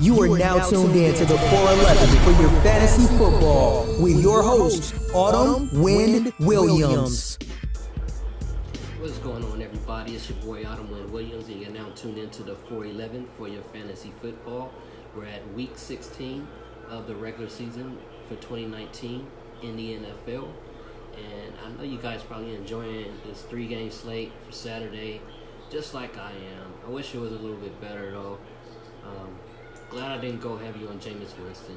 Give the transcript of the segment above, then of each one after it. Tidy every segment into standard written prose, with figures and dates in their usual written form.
You are now tuned in to the 411 for your fantasy football with your host, Autumn Wind Williams. What's going on, everybody? It's your boy Autumn Wind Williams, and you're now tuned into the 411 for your fantasy football. We're at week 16 of the regular season for 2019 in the NFL. And I know you guys probably enjoying this 3-game slate for Saturday, just like I am. I wish it was a little bit better, though. Glad I didn't go heavy on Jameis Winston.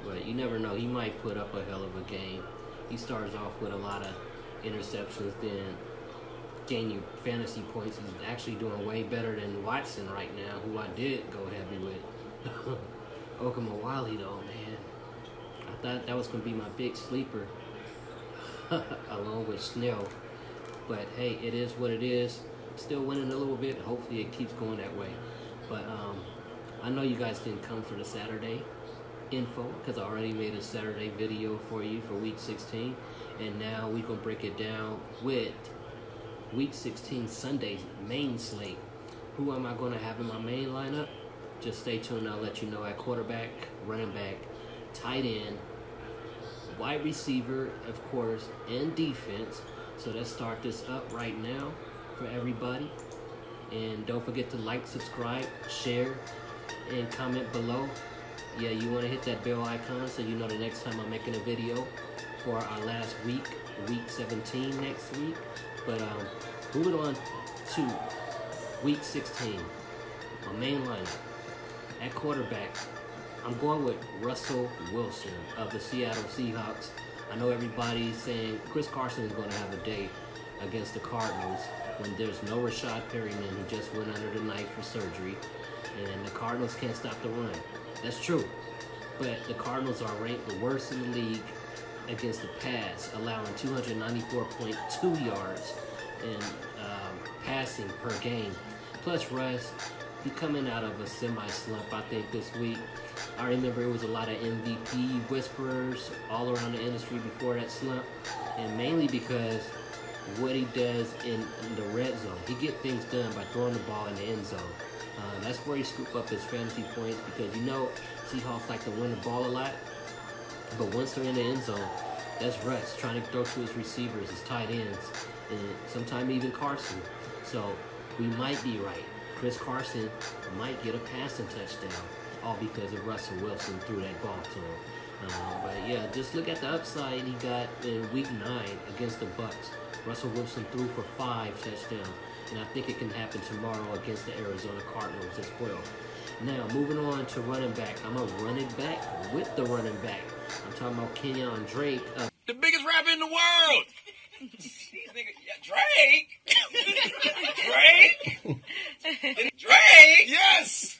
But you never know. He might put up a hell of a game. He starts off with a lot of interceptions, then gain you fantasy points. He's actually doing way better than Watson right now, who I did go heavy with. Okamawali, though, man. I thought that was going to be my big sleeper, along with Snell. But, hey, it is what it is. Still winning a little bit. Hopefully it keeps going that way. But I know you guys didn't come for the Saturday info because I already made a Saturday video for you for week 16. And now we're going to break it down with week 16 Sunday's main slate. Who am I going to have in my main lineup? Just stay tuned. I'll let you know at quarterback, running back, tight end, wide receiver, of course, and defense. So let's start this up right now for everybody. And don't forget to like, subscribe, share, and comment below. Yeah, you want to hit that bell icon so you know the next time I'm making a video for our last week, week 17 next week. But moving on to week 16, my main lineup. At quarterback, I'm going with Russell Wilson of the Seattle Seahawks. I know everybody's saying Chris Carson is going to have a day against the Cardinals when there's no Rashad Perryman, who just went under the knife for surgery, and the Cardinals can't stop the run. That's true, but the Cardinals are ranked the worst in the league against the pass, allowing 294.2 yards in passing per game. Plus, Russ, he's coming out of a semi-slump, I think, this week. I remember it was a lot of MVP whisperers all around the industry before that slump, and mainly because what he does in the red zone. He gets things done by throwing the ball in the end zone. That's where he scoop up his fantasy points because, you know, Seahawks like to run the ball a lot. But once they're in the end zone, that's Russ trying to throw to his receivers, his tight ends, and sometimes even Carson. So we might be right. Chris Carson might get a passing touchdown, all because of Russell Wilson threw that ball to him. But yeah, just look at the upside he got in week 9 against the Bucks. Russell Wilson threw for 5 touchdowns, and I think it can happen tomorrow against the Arizona Cardinals as well. Now, moving on to running back. I'm a running back with the running back. I'm talking about Kenyon Drake. The biggest rapper in the world! Drake? Drake? Drake? Yes!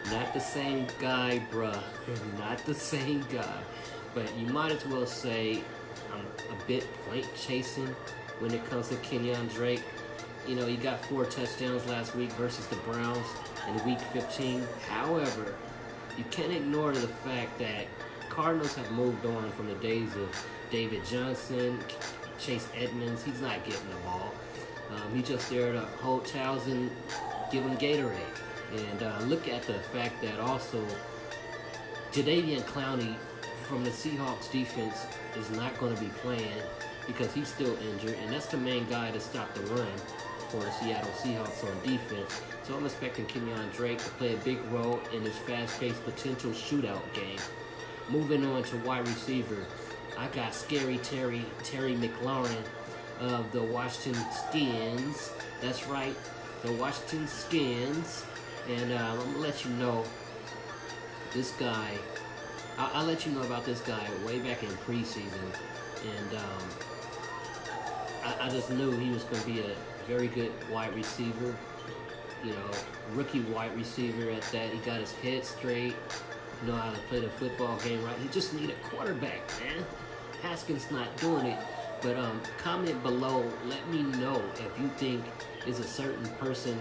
Not the same guy, bruh. Not the same guy. But you might as well say I'm a bit point chasing when it comes to Kenyon Drake. You know, he got 4 touchdowns last week versus the Browns in week 15. However, you can't ignore the fact that Cardinals have moved on from the days of David Johnson, Chase Edmonds. He's not getting the ball. He just there to hold towels and give him Gatorade. And look at the fact that also Jadeveon Clowney from the Seahawks defense is not going to be playing because he's still injured, and that's the main guy to stop the run for the Seattle Seahawks on defense. So I'm expecting Kenyon Drake to play a big role in this fast-paced potential shootout game. Moving on to wide receiver, I got Scary Terry McLaurin of the Washington Skins. That's right, the Washington Skins. And I'm going to let you know this guy. I'll let you know about this guy way back in preseason. And I just knew he was going to be a very good wide receiver. You know, rookie wide receiver at that. He got his head straight, know how to play the football game right. He just need a quarterback, man. Haskins not doing it. But comment below. Let me know if you think is a certain person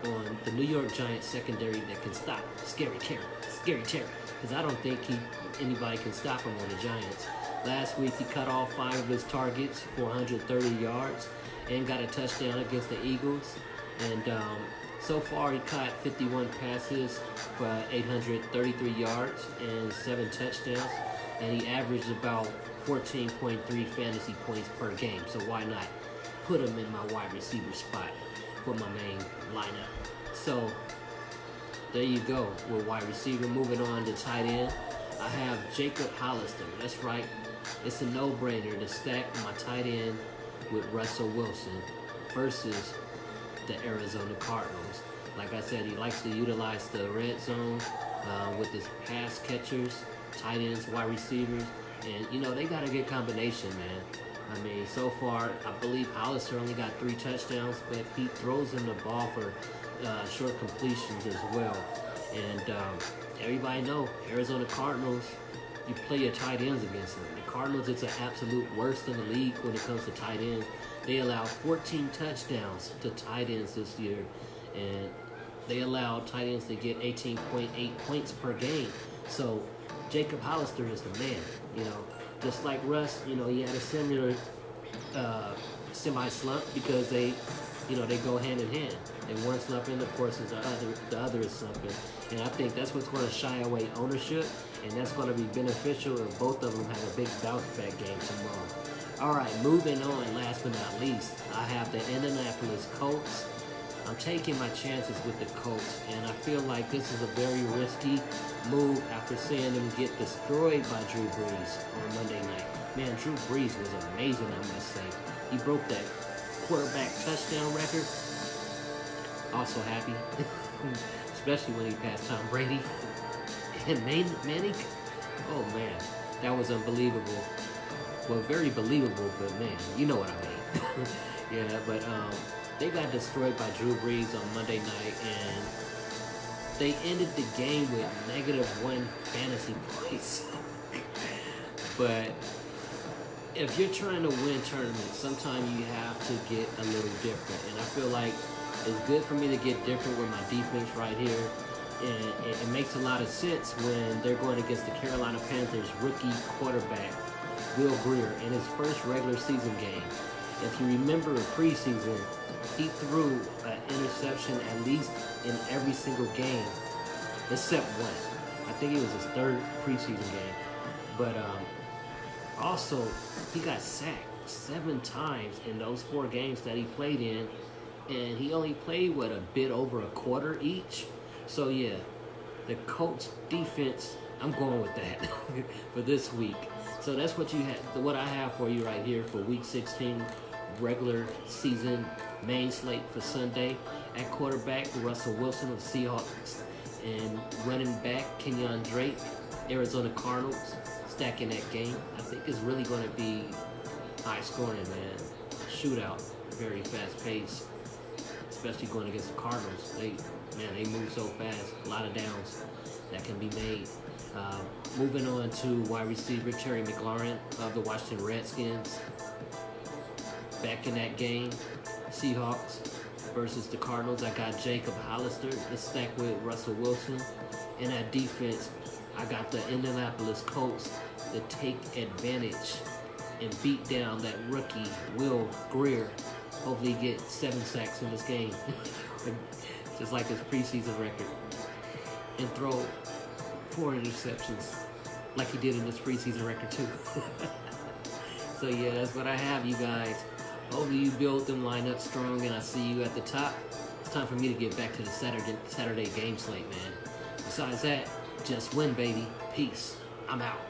on the New York Giants secondary that can stop Scary Terry. Because I don't think anybody can stop him on the Giants. Last week he cut off 5 of his targets for 130 yards and got a touchdown against the Eagles. And So far, he caught 51 passes for 833 yards and 7 touchdowns, and he averaged about 14.3 fantasy points per game. So why not put him in my wide receiver spot for my main lineup? So there you go with wide receiver. Moving on to tight end, I have Jacob Hollister. That's right. It's a no-brainer to stack my tight end with Russell Wilson versus the Arizona Cardinals. Like I said, he likes to utilize the red zone with his pass catchers, tight ends, wide receivers, and they got a good combination, man. I mean, so far, I believe Hollister only got 3 touchdowns, but he throws him the ball for short completions as well. And everybody know Arizona Cardinals, you play your tight ends against them. The Cardinals, it's an absolute worst in the league when it comes to tight ends. They allowed 14 touchdowns to tight ends this year, and they allowed tight ends to get 18.8 points per game. So Jacob Hollister is the man, Just like Russ, he had a similar semi-slump because they go hand in hand. And one slumping, of course, is the other is slumping. And I think that's what's going to shy away ownership, and that's going to be beneficial if both of them have a big bounce-back game tomorrow. All right, moving on, last but not least, I have the Indianapolis Colts. I'm taking my chances with the Colts, and I feel like this is a very risky move after seeing them get destroyed by Drew Brees on Monday night. Man, Drew Brees was amazing, I must say. He broke that quarterback touchdown record. Also happy, especially when he passed Tom Brady. And Manning, oh man, that was unbelievable. Well, very believable, but man, you know what I mean. Yeah, but they got destroyed by Drew Brees on Monday night, and they ended the game with -1 fantasy points. But if you're trying to win tournaments, sometimes you have to get a little different. And I feel like it's good for me to get different with my defense right here. And it makes a lot of sense when they're going against the Carolina Panthers rookie quarterback, Will Grier, in his first regular season game. If you remember in preseason, he threw an interception at least in every single game, except one. I think it was his 3rd preseason game. But also, he got sacked 7 times in those 4 games that he played in, and he only played, a bit over a quarter each. So yeah, the Colts defense, I'm going with that for this week. So that's what what I have for you right here for Week 16 regular season main slate for Sunday. At quarterback, Russell Wilson of Seahawks, and running back Kenyon Drake, Arizona Cardinals, stacking that game. I think it's really going to be high scoring, man. Shootout, very fast pace, especially going against the Cardinals. They move so fast. A lot of downs that can be made. Moving on to wide receiver Terry McLaurin of the Washington Redskins. Back in that game, Seahawks versus the Cardinals, I got Jacob Hollister to stack with Russell Wilson. And at defense, I got the Indianapolis Colts to take advantage and beat down that rookie Will Grier. Hopefully get 7 sacks in this game, just like his preseason record. And throw 4 interceptions like he did in his preseason record too. So yeah, that's what I have, you guys. Hopefully you build them lineup strong, and I see you at the top. It's time for me to get back to the Saturday game slate, man. Besides that, just win, baby. Peace. I'm out.